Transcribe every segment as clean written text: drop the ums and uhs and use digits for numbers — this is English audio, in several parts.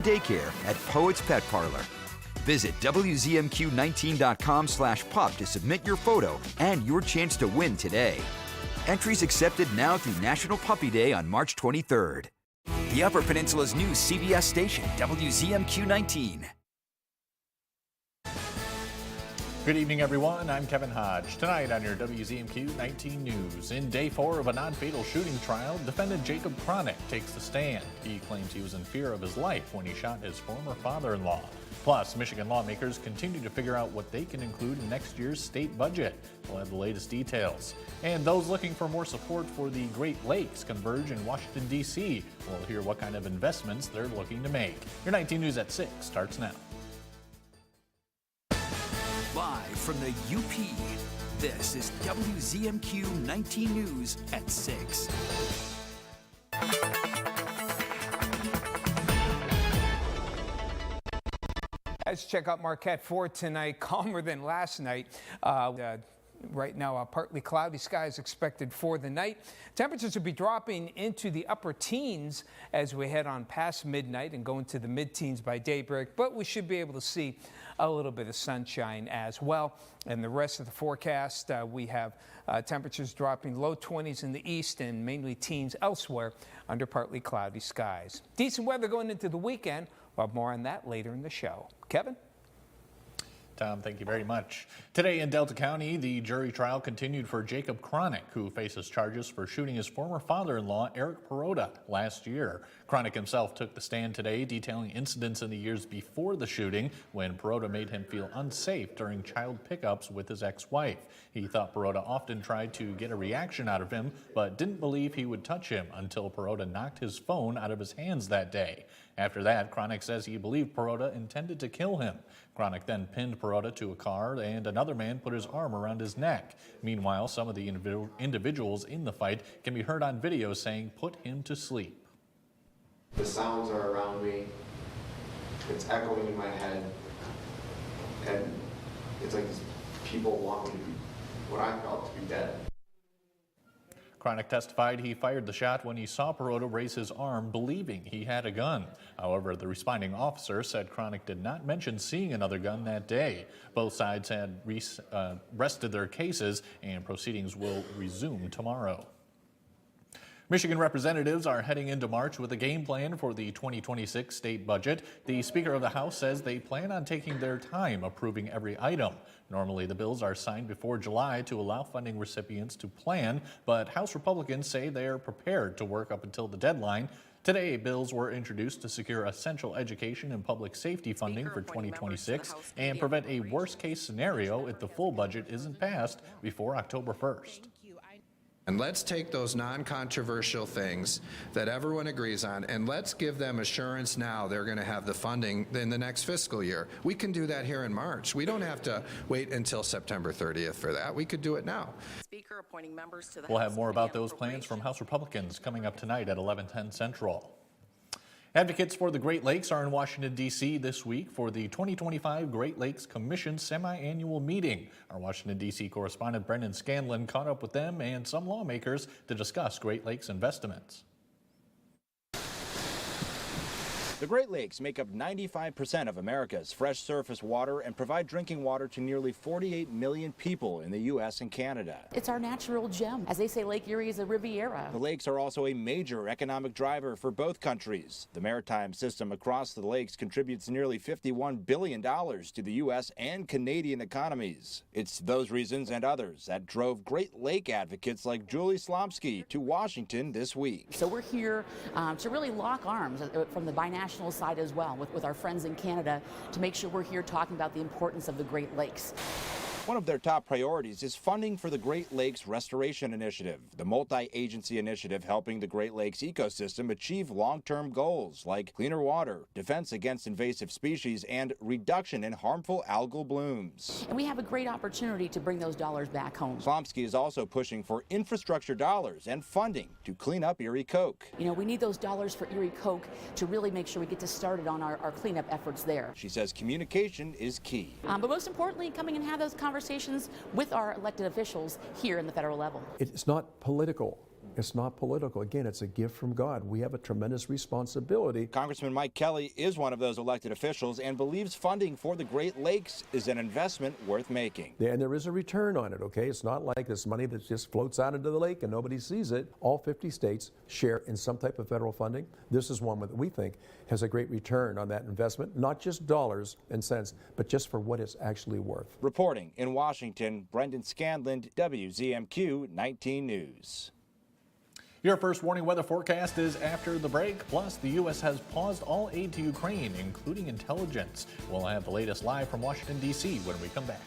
Daycare at Poets Pet Parlor. Visit WZMQ19.com/pup to submit your photo and your chance to win today. Entries accepted now through National Puppy Day on March 23rd. The Upper Peninsula's new CBS station, WZMQ 19. Good evening, everyone. I'm Kevin Hodge. Tonight on your WZMQ 19 News. In day 4 of a non-fatal shooting trial, defendant Jacob Cronick takes the stand. He claims he was in fear of his life when he shot his former father-in-law. Plus, Michigan lawmakers continue to figure out what they can include in next year's state budget. We'll have the latest details. And those looking for more support for the Great Lakes converge in Washington, D.C. We'll hear what kind of investments they're looking to make. Your 19 News at 6 starts now. Live from the UP, this is WZMQ 19 News at 6. Let's check out Marquette for tonight. Calmer than last night. Right now, partly cloudy skies expected for the night. Temperatures will be dropping into the upper teens as we head on past midnight and go into the mid-teens by daybreak, but we should be able to see a little bit of sunshine as well. And the rest of the forecast, we have temperatures dropping low 20s in the east and mainly teens elsewhere under partly cloudy skies. Decent weather going into the weekend. We'll have more on that later in the show. Kevin? Tom, thank you very much. Today in Delta County, the jury trial continued for Jacob Cronick, who faces charges for shooting his former father-in-law, Eric Perota, last year. Cronick himself took the stand today, detailing incidents in the years before the shooting when Perota made him feel unsafe during child pickups with his ex-wife. He thought Perota often tried to get a reaction out of him, but didn't believe he would touch him until Perota knocked his phone out of his hands that day. After that, Cronick says he believed Perota intended to kill him. Cronick then pinned Perota to a car, and another man put his arm around his neck. Meanwhile, some of the individuals in the fight can be heard on video saying, "Put him to sleep." The sounds are around me. It's echoing in my head. And it's like people want me to be, what I felt to be dead. Cronick testified he fired the shot when he saw Perota raise his arm, believing he had a gun. However, the responding officer said Cronick did not mention seeing another gun that day. Both sides had rested their cases, and proceedings will resume tomorrow. Michigan representatives are heading into March with a game plan for the 2026 state budget. The Speaker of the House says they plan on taking their time approving every item. Normally, the bills are signed before July to allow funding recipients to plan, but House Republicans say they are prepared to work up until the deadline. Today, bills were introduced to secure essential education and public safety funding for 2026 and prevent a worst-case scenario if the full budget isn't passed before October 1st. And let's take those non-controversial things that everyone agrees on, and let's give them assurance now they're going to have the funding in the next fiscal year. We can do that here in March. We don't have to wait until September 30th for that. We could do it now. Speaker appointing members to the We'll have more about those plans from House Republicans coming up tonight at 11:10 Central. Advocates for the Great Lakes are in Washington, D.C. this week for the 2025 Great Lakes Commission semi-annual meeting. Our Washington, D.C. correspondent Brendan Scanlon caught up with them and some lawmakers to discuss Great Lakes investments. The Great Lakes make up 95% of America's fresh surface water and provide drinking water to nearly 48 million people in the U.S. and Canada. It's our natural gem. As they say, Lake Erie is a Riviera. The lakes are also a major economic driver for both countries. The maritime system across the lakes contributes nearly $51 billion to the U.S. and Canadian economies. It's those reasons and others that drove Great Lake advocates like Julie Slomsky to Washington this week. So we're here to really lock arms from the binational side as well with our friends in Canada to make sure we're here talking about the importance of the Great Lakes. One of their top priorities is funding for the Great Lakes Restoration Initiative, the multi-agency initiative helping the Great Lakes ecosystem achieve long-term goals like cleaner water, defense against invasive species, and reduction in harmful algal blooms. And we have a great opportunity to bring those dollars back home. Slomsky is also pushing for infrastructure dollars and funding to clean up Erie Coke. You know, we need those dollars for Erie Coke to really make sure we get started on our cleanup efforts there. She says communication is key. But most importantly, coming and have those conversations with our elected officials here in the federal level. It's not political. It's not political. Again, it's a gift from God. We have a tremendous responsibility. Congressman Mike Kelly is one of those elected officials and believes funding for the Great Lakes is an investment worth making. And there is a return on it, okay? It's not like this money that just floats out into the lake and nobody sees it. All 50 states share in some type of federal funding. This is one that we think has a great return on that investment, not just dollars and cents, but just for what it's actually worth. Reporting in Washington, Brendan Scanlon, WZMQ 19 News. Your first warning weather forecast is after the break. Plus, the U.S. has paused all aid to Ukraine, including intelligence. We'll have the latest live from Washington, D.C. when we come back.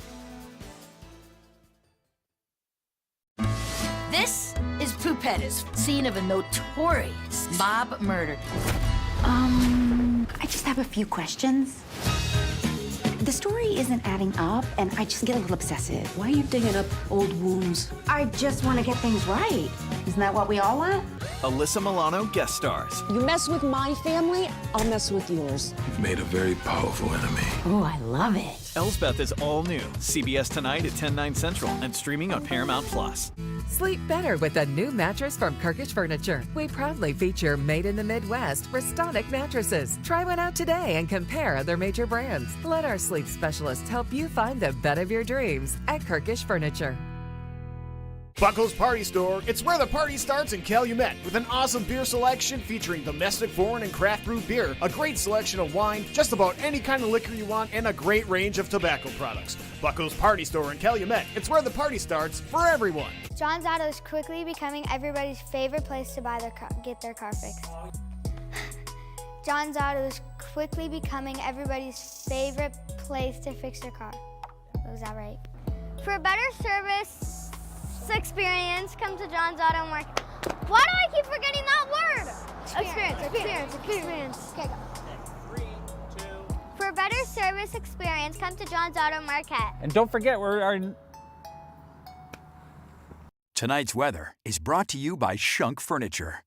This is Pupetta's, scene of a notorious mob murder. I just have a few questions. The story isn't adding up, and I just get a little obsessive. Why are you digging up old wounds? I just want to get things right. Isn't that what we all want? Alyssa Milano guest stars. You mess with my family, I'll mess with yours. You've made a very powerful enemy. Oh, I love it. Elsbeth is all new. CBS tonight at 10/9 Central and streaming on Paramount Plus. Sleep better with a new mattress from Kirkish Furniture. We proudly feature Made in the Midwest Restonic mattresses. Try one out today and compare other major brands. Let our sleep specialists help you find the bed of your dreams at Kirkish Furniture. Buckles Party Store, it's where the party starts in Calumet with an awesome beer selection featuring domestic, foreign, and craft brew beer, a great selection of wine, just about any kind of liquor you want, and a great range of tobacco products. Buckles Party Store in Calumet, it's where the party starts for everyone. John's Auto is quickly becoming everybody's favorite place to buy get their car fixed. John's Auto is quickly becoming everybody's favorite place to fix their car. Was that right? For a better service experience, come to John's Auto Market. Why do I keep forgetting that word? Experience. Okay, go. For a better service experience, come to John's Auto Market. And don't forget, Tonight's weather is brought to you by Shunk Furniture.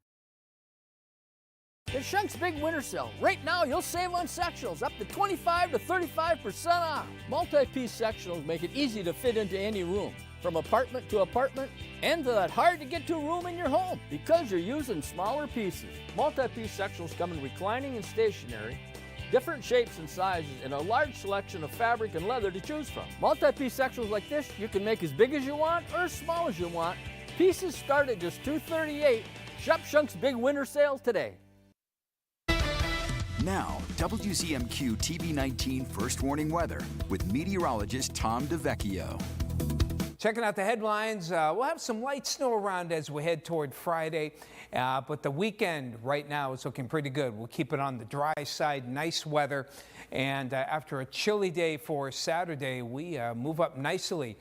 It's Shunk's big winter sale. Right now, you'll save on sectionals up to 25 to 35% off. Multi-piece sectionals make it easy to fit into any room, from apartment to apartment, and to that hard-to-get-to room in your home, because you're using smaller pieces. Multi-piece sectionals come in reclining and stationary, different shapes and sizes, and a large selection of fabric and leather to choose from. Multi-piece sectionals like this, you can make as big as you want or as small as you want. Pieces start at just $238. Shop Shunk's big winter sale today. Now, WZMQ TV19 First Warning Weather with meteorologist Tom DeVecchio. Checking out the headlines, we'll have some light snow around as we head toward Friday, but the weekend right now is looking pretty good. We'll keep it on the dry side, nice weather, and after a chilly day for Saturday, we move up nicely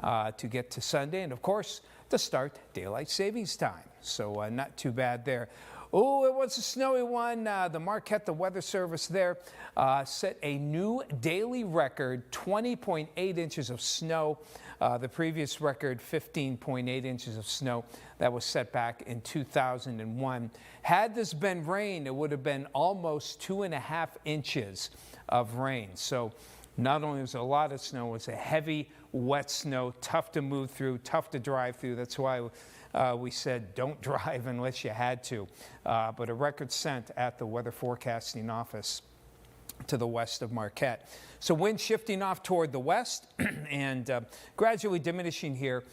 to get to Sunday, and of course, to start daylight savings time. So not too bad there. Oh, it was a snowy one. The Marquette, the Weather Service there, set a new daily record, 20.8 inches of snow. The previous record, 15.8 inches of snow. That was set back in 2001. Had this been rain, it would have been almost 2.5 inches of rain. So not only was it a lot of snow, it was a heavy, wet snow, tough to move through, tough to drive through. That's why we said don't drive unless you had to. But a record sent at the Weather Forecasting Office to the west of Marquette. So wind shifting off toward the west and gradually diminishing here,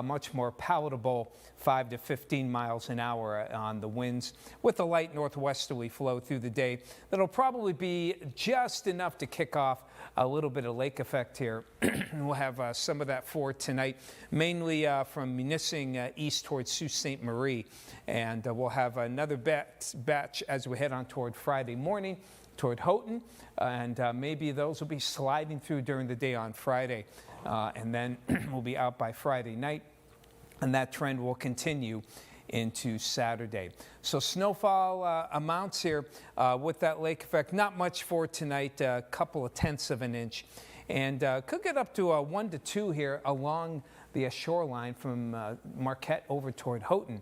much more palatable 5 to 15 miles an hour on the winds with a light northwesterly flow through the day. That'll probably be just enough to kick off a little bit of lake effect here. We'll have some of that for tonight, mainly from Munising east towards Sault Ste. Marie. And we'll have another batch as we head on toward Friday morning toward Houghton, and maybe those will be sliding through during the day on Friday, and then we'll be out by Friday night, and that trend will continue into Saturday. So snowfall amounts here with that lake effect, not much for tonight, a couple of tenths of an inch, and could get up to 1 to 2 here along the shoreline from Marquette over toward Houghton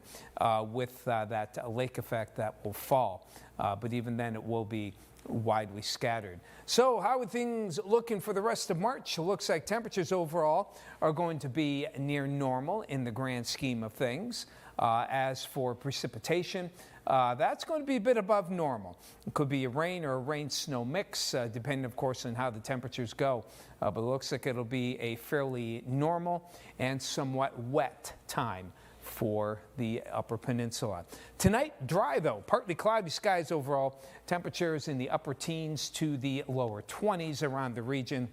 with that lake effect that will fall, but even then it will be widely scattered. So how are things looking for the rest of March? It looks like temperatures overall are going to be near normal in the grand scheme of things. As for precipitation, that's going to be a bit above normal. It could be a rain or a rain-snow mix, depending, of course, on how the temperatures go. But it looks like it'll be a fairly normal and somewhat wet time for the Upper Peninsula. Tonight, dry though, partly cloudy skies overall. Temperatures in the upper teens to the lower 20s around the region.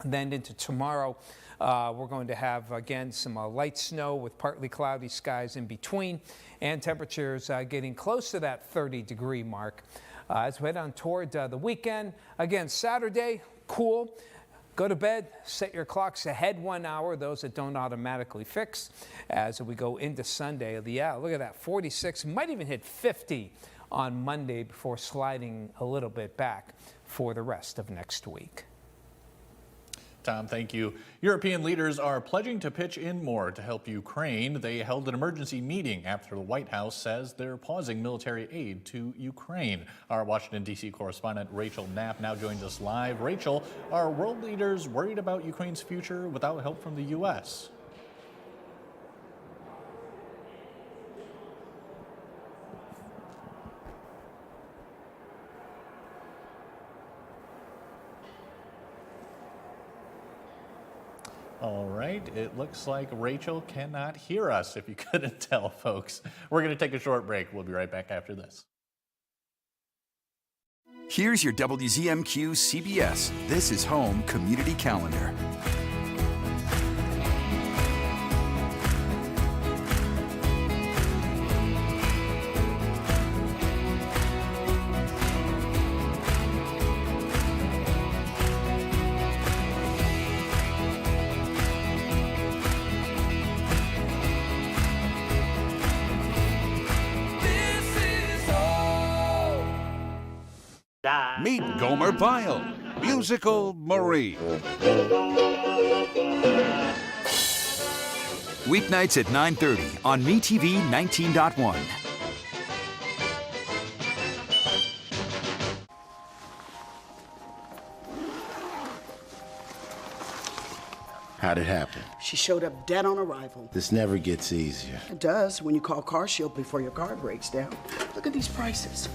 Then into tomorrow, we're going to have, again, some light snow with partly cloudy skies in between, and temperatures getting close to that 30-degree mark. As we head on toward the weekend, again, Saturday, cool. Go to bed, set your clocks ahead 1 hour, those that don't automatically fix. As we go into Sunday, yeah, look at that, 46, might even hit 50 on Monday before sliding a little bit back for the rest of next week. Tom, thank you. European leaders are pledging to pitch in more to help Ukraine. They held an emergency meeting after the White House says they're pausing military aid to Ukraine. Our Washington, D.C. correspondent Rachel Knapp now joins us live. Rachel, are world leaders worried about Ukraine's future without help from the U.S.? All right, it looks like Rachel cannot hear us, if you couldn't tell, folks. We're going to take a short break. We'll be right back after this. Here's your WZMQ CBS This is Home Community Calendar. Meet Gomer Pyle, Musical Marie. Weeknights at 9:30 on MeTV 19.1. How'd it happen? She showed up dead on arrival. This never gets easier. It does when you call CarShield before your car breaks down. Look at these prices.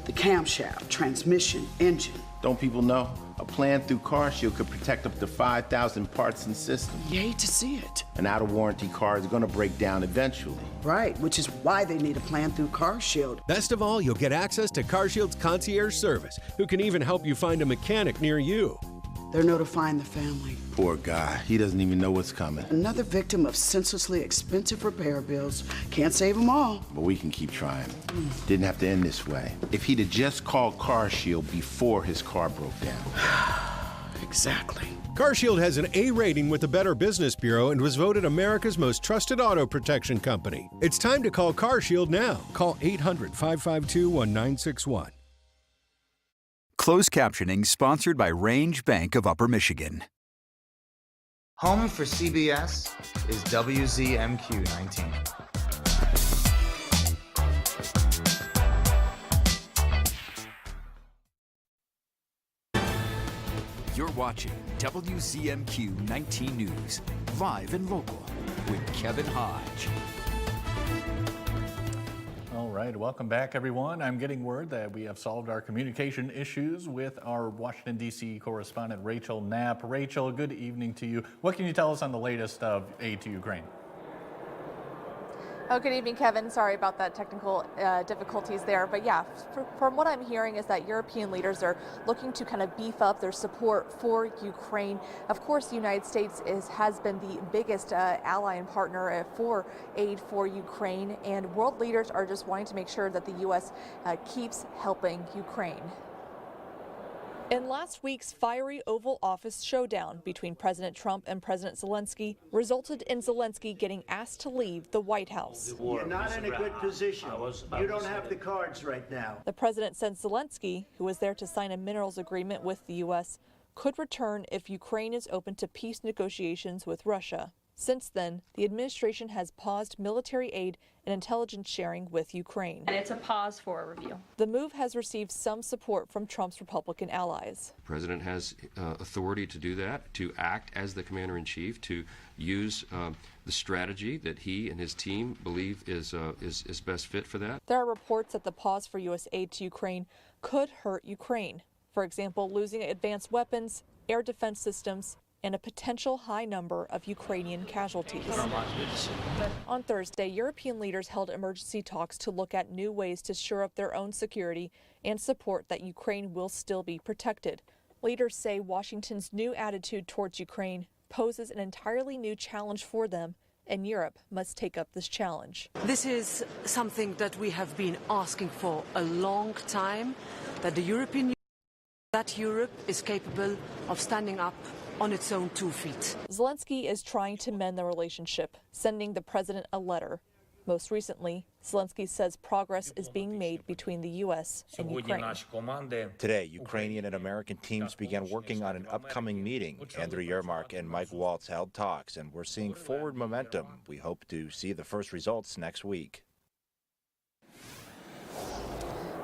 The camshaft, transmission, engine. Don't people know? A plan through CarShield could protect up to 5,000 parts and systems. Yay to see it. An out-of-warranty car is going to break down eventually. Right, which is why they need a plan through CarShield. Best of all, you'll get access to CarShield's concierge service, who can even help you find a mechanic near you. They're notifying the family. Poor guy. He doesn't even know what's coming. Another victim of senselessly expensive repair bills. Can't save them all. But we can keep trying. Didn't have to end this way. If he'd have just called CarShield before his car broke down. Exactly. CarShield has an A rating with the Better Business Bureau and was voted America's most trusted auto protection company. It's time to call CarShield now. Call 800-552-1961. Closed captioning sponsored by Range Bank of Upper Michigan. Home for CBS is WZMQ 19. You're watching WZMQ 19 News, live and local, with Kevin Hodge. All right, welcome back, everyone. I'm getting word that we have solved our communication issues with our Washington, D.C. correspondent, Rachel Knapp. Rachel, good evening to you. What can you tell us on the latest of aid to Ukraine? Oh, good evening, Kevin. Sorry about that technical difficulties there. But yeah, from what I'm hearing is that European leaders are looking to kind of beef up their support for Ukraine. Of course, the United States has been the biggest ally and partner for aid for Ukraine. And world leaders are just wanting to make sure that the U.S. Keeps helping Ukraine. In last week's fiery Oval Office showdown between President Trump and President Zelensky resulted in Zelensky getting asked to leave the White House. You're not in a good position. You don't have the cards right now. The president said Zelensky, who was there to sign a minerals agreement with the U.S., could return if Ukraine is open to peace negotiations with Russia. Since then, the administration has paused military aid and intelligence sharing with Ukraine. And it's a pause for a review. The move has received some support from Trump's Republican allies. The president has authority to do that, to act as the commander-in-chief, to use the strategy that he and his team believe is best fit for that. There are reports that the pause for U.S. aid to Ukraine could hurt Ukraine. For example, losing advanced weapons, air defense systems, and a potential high number of Ukrainian casualties. On Thursday, European leaders held emergency talks to look at new ways to shore up their own security and support that Ukraine will still be protected. Leaders say Washington's new attitude towards Ukraine poses an entirely new challenge for them, and Europe must take up this challenge. This is something that we have been asking for a long time, that Europe is capable of standing up on its own 2 feet. Zelensky is trying to mend the relationship, sending the president a letter. Most recently, Zelensky says progress is being made between the U.S. and Ukraine. Today, Ukrainian and American teams began working on an upcoming meeting. Andrew Yermark and Mike Waltz held talks, and we're seeing forward momentum. We hope to see the first results next week.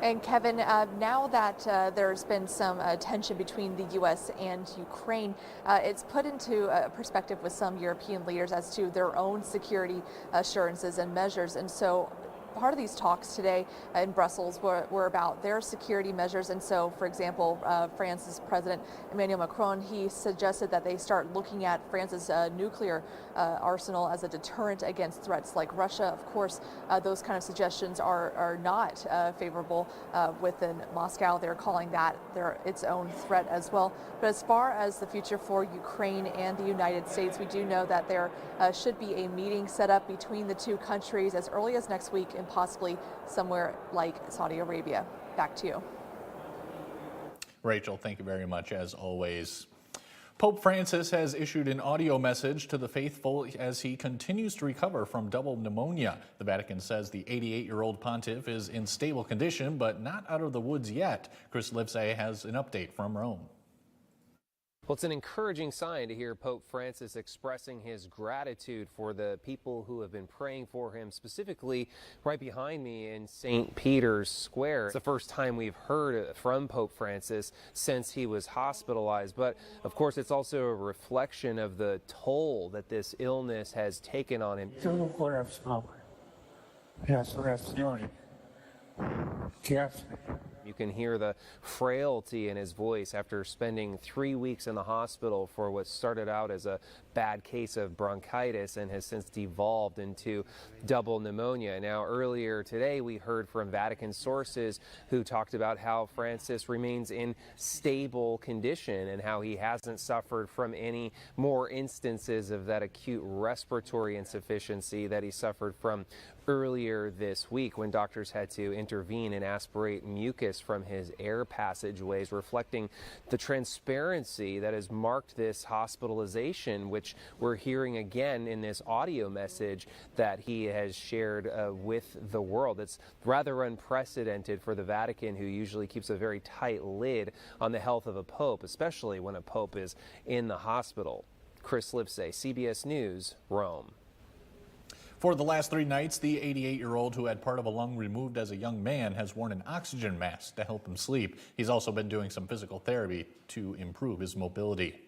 And Kevin, now that there's been some tension between the U.S. and Ukraine, it's put into perspective with some European leaders as to their own security assurances and measures. And so part of these talks today in Brussels were about their security measures. And so, for example, France's President Emmanuel Macron, he suggested that they start looking at France's nuclear arsenal as a deterrent against threats like Russia. Of course, those kind of suggestions are not favorable within Moscow. They're calling that its own threat as well. But as far as the future for Ukraine and the United States, we do know that there should be a meeting set up between the two countries as early as next week, and possibly somewhere like Saudi Arabia. Back to you. Rachel, thank you very much as always. Pope Francis has issued an audio message to the faithful as he continues to recover from double pneumonia. The Vatican says the 88-year-old pontiff is in stable condition, but not out of the woods yet. Chris Livesay has an update from Rome. Well, it's an encouraging sign to hear Pope Francis expressing his gratitude for the people who have been praying for him, specifically right behind me in St. Peter's Square. It's the first time we've heard from Pope Francis since he was hospitalized. But, of course, it's also a reflection of the toll that this illness has taken on him. You can hear the frailty in his voice after spending 3 weeks in the hospital for what started out as a bad case of bronchitis and has since devolved into double pneumonia. Now, earlier today, we heard from Vatican sources who talked about how Francis remains in stable condition and how he hasn't suffered from any more instances of that acute respiratory insufficiency that he suffered from earlier this week when doctors had to intervene and aspirate mucus from his air passageways, reflecting the transparency that has marked this hospitalization, which we're hearing again in this audio message that he has shared with the world. It's rather unprecedented for the Vatican, who usually keeps a very tight lid on the health of a pope, especially when a pope is in the hospital. Chris Livesay, CBS News, Rome. For the last 3 nights, the 88-year-old who had part of a lung removed as a young man has worn an oxygen mask to help him sleep. He's also been doing some physical therapy to improve his mobility.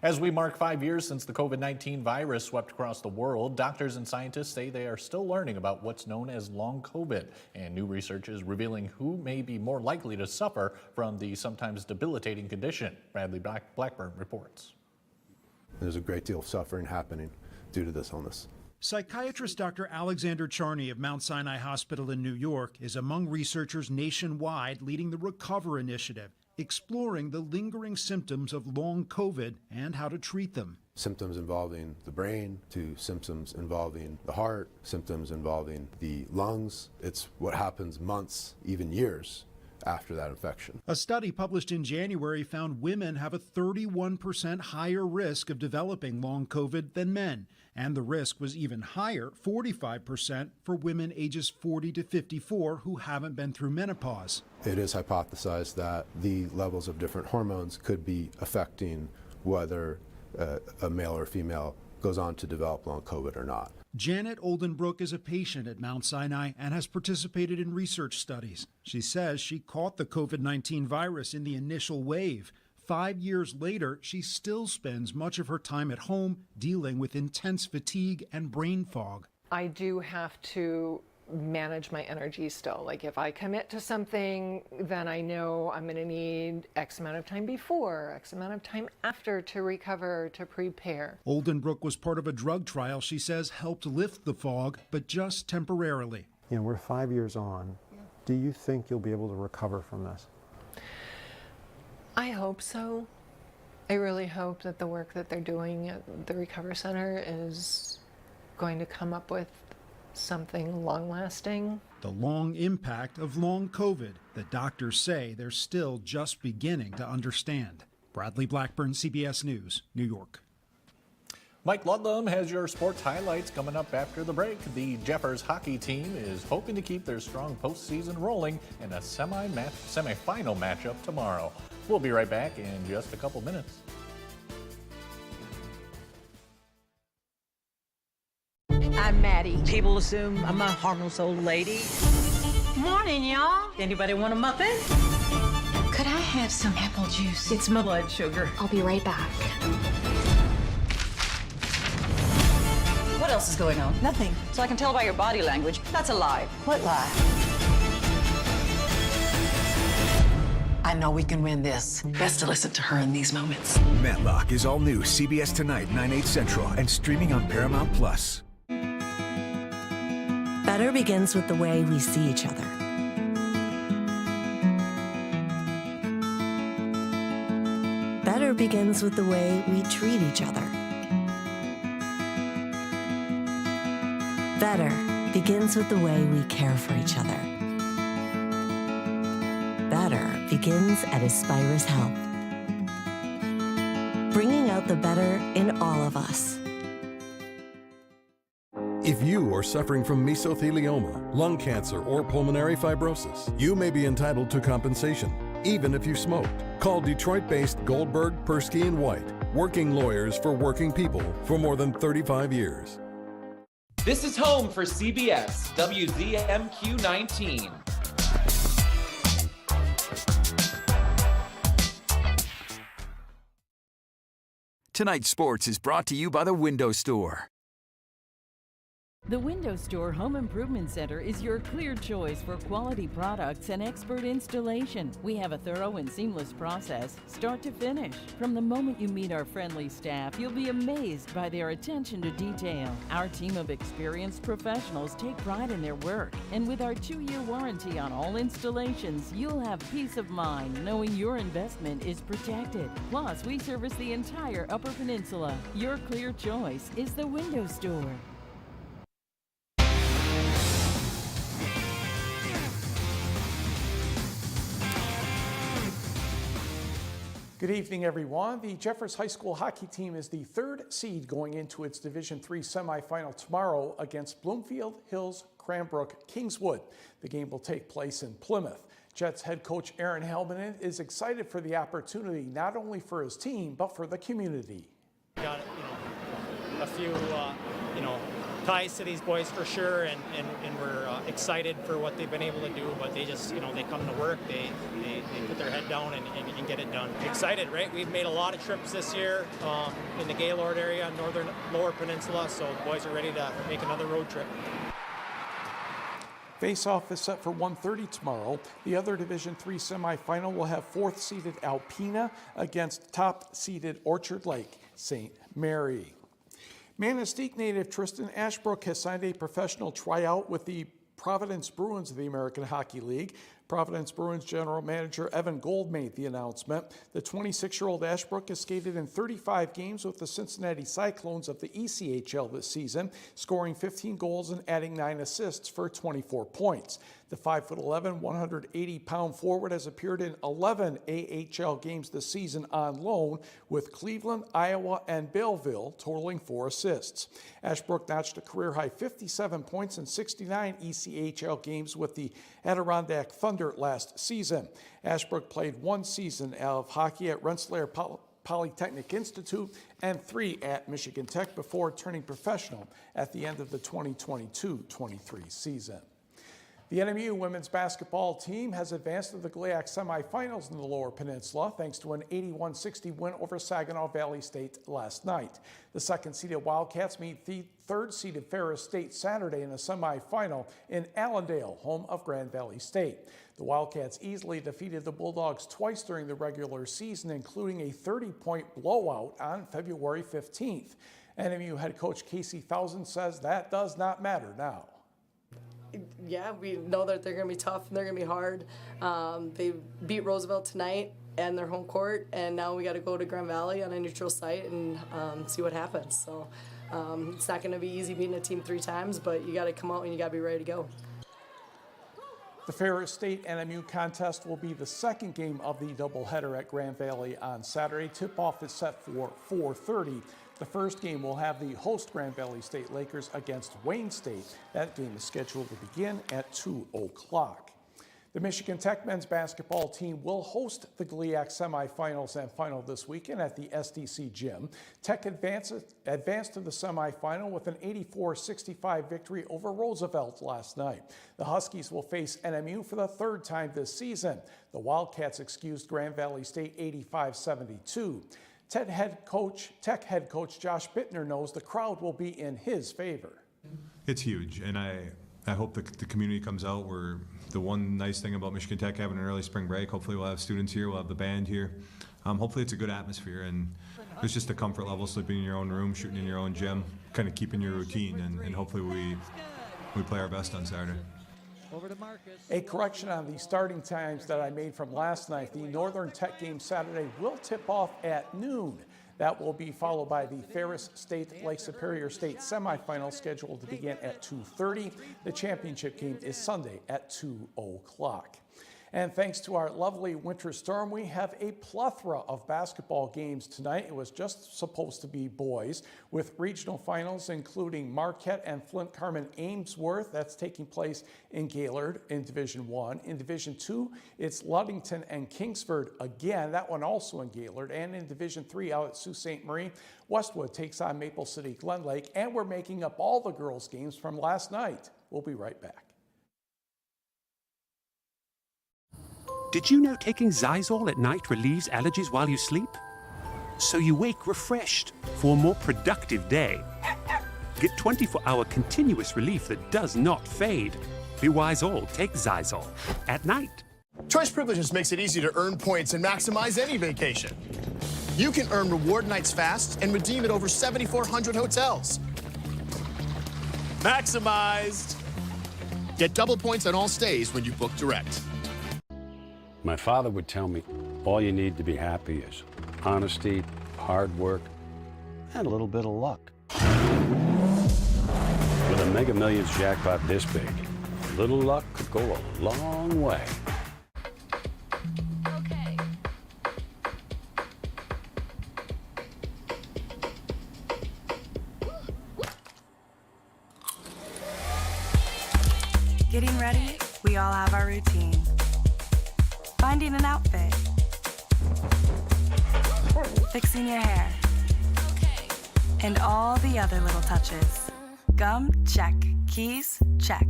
As we mark 5 years since the COVID-19 virus swept across the world, doctors and scientists say they are still learning about what's known as long COVID, and new research is revealing who may be more likely to suffer from the sometimes debilitating condition. Bradley Blackburn reports. There's a great deal of suffering happening due to this illness. Psychiatrist Dr. Alexander Charney of Mount Sinai Hospital in New York is among researchers nationwide leading the Recover Initiative, exploring the lingering symptoms of long COVID and how to treat them. Symptoms involving the brain to symptoms involving the heart, symptoms involving the lungs. It's what happens months, even years after that infection. A study published in January found women have a 31% higher risk of developing long COVID than men, and the risk was even higher, 45%, for women ages 40 to 54 who haven't been through menopause. It is hypothesized that the levels of different hormones could be affecting whether a male or female goes on to develop long COVID or not. Janet Oldenbrook is a patient at Mount Sinai and has participated in research studies. She says she caught the COVID-19 virus in the initial wave. 5 years later, she still spends much of her time at home dealing with intense fatigue and brain fog. I do have to manage my energy still. Like if I commit to something, then I know I'm going to need X amount of time before, X amount of time after to recover, to prepare. Oldenbrook was part of a drug trial she says helped lift the fog, but just temporarily. You know, we're 5 years on. Do you think you'll be able to recover from this? I hope so. I really hope that the work that they're doing at the Recover Center is going to come up with something long-lasting. The long impact of long COVID that doctors say they're still just beginning to understand. Bradley Blackburn, CBS News, New York. Mike Ludlam has your sports highlights coming up after the break. The Jeffers hockey team is hoping to keep their strong postseason rolling in a semifinal matchup tomorrow. We'll be right back in just a couple minutes. I'm Maddie. People assume I'm a harmless old lady. Morning, y'all. Anybody want a muffin? Could I have some apple juice? It's my blood sugar. I'll be right back. What else is going on? Nothing. So I can tell by your body language, that's a lie. What lie? I know we can win this. Best to listen to her in these moments. Matlock is all new CBS tonight, 9/8 Central, and streaming on Paramount Plus. Better begins with the way we see each other. Better begins with the way we treat each other. Better begins with the way we care for each other. Better begins at Aspirus Health. Bringing out the better in all of us. If you are suffering from mesothelioma, lung cancer, or pulmonary fibrosis, you may be entitled to compensation, even if you smoked. Call Detroit-based Goldberg, Persky & White, working lawyers for working people for more than 35 years. This is home for CBS, WZMQ 19. Tonight's sports is brought to you by the Window Store. The Window Store Home Improvement Center is your clear choice for quality products and expert installation. We have a thorough and seamless process, start to finish. From the moment you meet our friendly staff, you'll be amazed by their attention to detail. Our team of experienced professionals take pride in their work, and with our 2-year warranty on all installations, you'll have peace of mind knowing your investment is protected. Plus, we service the entire Upper Peninsula. Your clear choice is the Window Store. Good evening, everyone. The Jeffers High School hockey team is the 3rd seed going into its Division III semifinal tomorrow against Bloomfield Hills Cranbrook Kingswood. The game will take place in Plymouth. Jets head coach Aaron Helmanen is excited for the opportunity not only for his team but for the community. Got a few ties to these boys for sure, and we're excited for what they've been able to do, but they just, they come to work, they put their head down and get it done. Excited, right? We've made a lot of trips this year in the Gaylord area, northern Lower Peninsula, so the boys are ready to make another road trip. Face-off is set for 1:30 tomorrow. The other Division III semifinal will have 4th-seeded Alpena against top-seeded Orchard Lake St. Mary. Manistee native Tristan Ashbrook has signed a professional tryout with the Providence Bruins of the American Hockey League. Providence Bruins General Manager Evan Gold made the announcement. The 26-year-old Ashbrook has skated in 35 games with the Cincinnati Cyclones of the ECHL this season, scoring 15 goals and adding 9 assists for 24 points. The 5'11", 180-pound forward has appeared in 11 AHL games this season on loan with Cleveland, Iowa, and Belleville, totaling 4 assists. Ashbrook notched a career-high 57 points in 69 ECHL games with the Adirondack Thunder last season. Ashbrook played 1 season of hockey at Rensselaer Polytechnic Institute and 3 at Michigan Tech before turning professional at the end of the 2022-23 season. The NMU women's basketball team has advanced to the GLIAC semifinals in the Lower Peninsula thanks to an 81-60 win over Saginaw Valley State last night. The second-seeded Wildcats meet the third-seeded Ferris State Saturday in the semifinal in Allendale, home of Grand Valley State. The Wildcats easily defeated the Bulldogs twice during the regular season, including a 30-point blowout on February 15th. NMU head coach Casey Thousand says that does not matter now. Yeah, we know that they're going to be tough and they're going to be hard. They beat Roosevelt tonight and their home court, and now we got to go to Grand Valley on a neutral site and see what happens. So it's not going to be easy beating a team 3 times, but you got to come out and you got to be ready to go. The Ferris State NMU contest will be the second game of the doubleheader at Grand Valley on Saturday. Tip-off is set for 4:30. The first game will have the host Grand Valley State Lakers against Wayne State. That game is scheduled to begin at 2 o'clock. The Michigan Tech men's basketball team will host the GLIAC semifinals and final this weekend at the SDC gym. Tech advanced to the semifinal with an 84-65 victory over Roosevelt last night. The Huskies will face NMU for the 3rd time this season. The Wildcats excused Grand Valley State 85-72. Tech head coach Josh Bittner knows the crowd will be in his favor. It's huge, and I hope the community comes out. We're the one nice thing about Michigan Tech having an early spring break. Hopefully we'll have students here, we'll have the band here. Hopefully it's a good atmosphere, and there's just a comfort level, sleeping in your own room, shooting in your own gym, kind of keeping your routine, and hopefully we play our best on Saturday. Over to Marcus. A correction on the starting times that I made from last night. The Northern Tech game Saturday will tip off at noon. That will be followed by the Ferris State Lake Superior State semifinal scheduled to begin at 2:30. The championship game is Sunday at 2 o'clock. And thanks to our lovely winter storm, we have a plethora of basketball games tonight. It was just supposed to be boys, with regional finals including Marquette and Flint Carmen Amesworth. That's taking place in Gaylord in Division I. In Division II, it's Ludington and Kingsford again, that one also in Gaylord. And in Division III out at Sault Ste. Marie, Westwood takes on Maple City Glen Lake. And we're making up all the girls' games from last night. We'll be right back. Did you know taking Zysol at night relieves allergies while you sleep? So you wake refreshed for a more productive day. Get 24-hour continuous relief that does not fade. Be wise all, take Zysol at night. Choice Privileges makes it easy to earn points and maximize any vacation. You can earn reward nights fast and redeem at over 7,400 hotels. Maximized! Get double points on all stays when you book direct. My father would tell me, all you need to be happy is honesty, hard work, and a little bit of luck. With a Mega Millions jackpot this big, a little luck could go a long way. Okay. Getting ready, we all have our routine. Finding an outfit. Fixing your hair. And all the other little touches. Gum, check. Keys, check.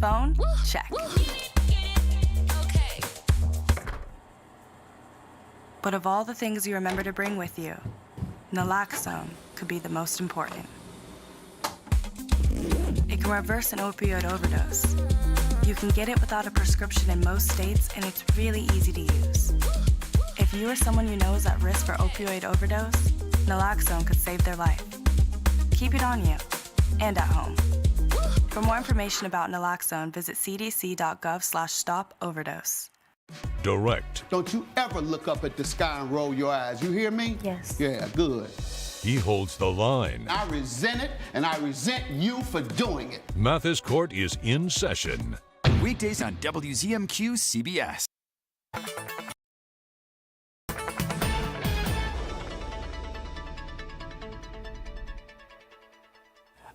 Phone, check. But of all the things you remember to bring with you, naloxone could be the most important. It can reverse an opioid overdose. You can get it without a prescription in most states, and it's really easy to use. If you or someone you know is at risk for opioid overdose, naloxone could save their life. Keep it on you and at home. For more information about naloxone, visit cdc.gov/stop-overdose. Direct. Don't you ever look up at the sky and roll your eyes. You hear me? Yes. Yeah, good. He holds the line. I resent it, and I resent you for doing it. Mathis Court is in session. Weekdays on WZMQ CBS.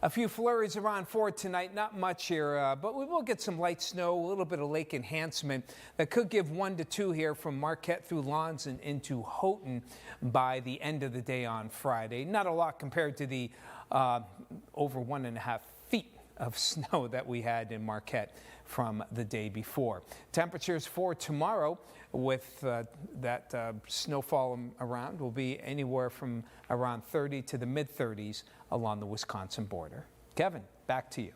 A few flurries around Ford tonight, not much here, but we will get some light snow, a little bit of lake enhancement that could give 1 to 2 here from Marquette through Lawns and into Houghton by the end of the day on Friday. Not a lot compared to the over 1.5 feet of snow that we had in Marquette from the day before. Temperatures for tomorrow with that snowfall around will be anywhere from around 30 to the mid-30s along the Wisconsin border. Kevin, back to you.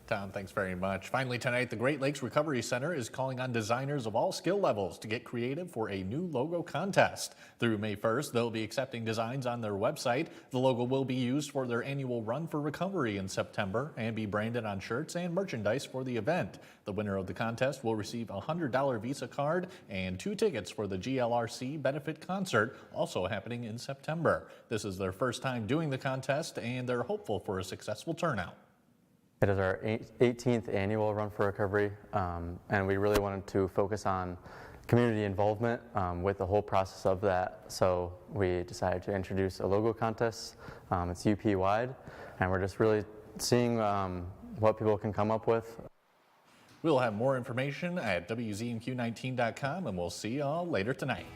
Tom, thanks very much. Finally tonight, the Great Lakes Recovery Center is calling on designers of all skill levels to get creative for a new logo contest. Through May 1st, they'll be accepting designs on their website. The logo will be used for their annual Run for Recovery in September and be branded on shirts and merchandise for the event. The winner of the contest will receive a $100 Visa card and 2 tickets for the GLRC benefit concert, also happening in September. This is their first time doing the contest, and they're hopeful for a successful turnout. It is our 18th annual Run for Recovery, and we really wanted to focus on community involvement with the whole process of that. So we decided to introduce a logo contest. It's UP-wide, and we're just really seeing what people can come up with. We'll have more information at WZMQ19.com, and we'll see y'all later tonight.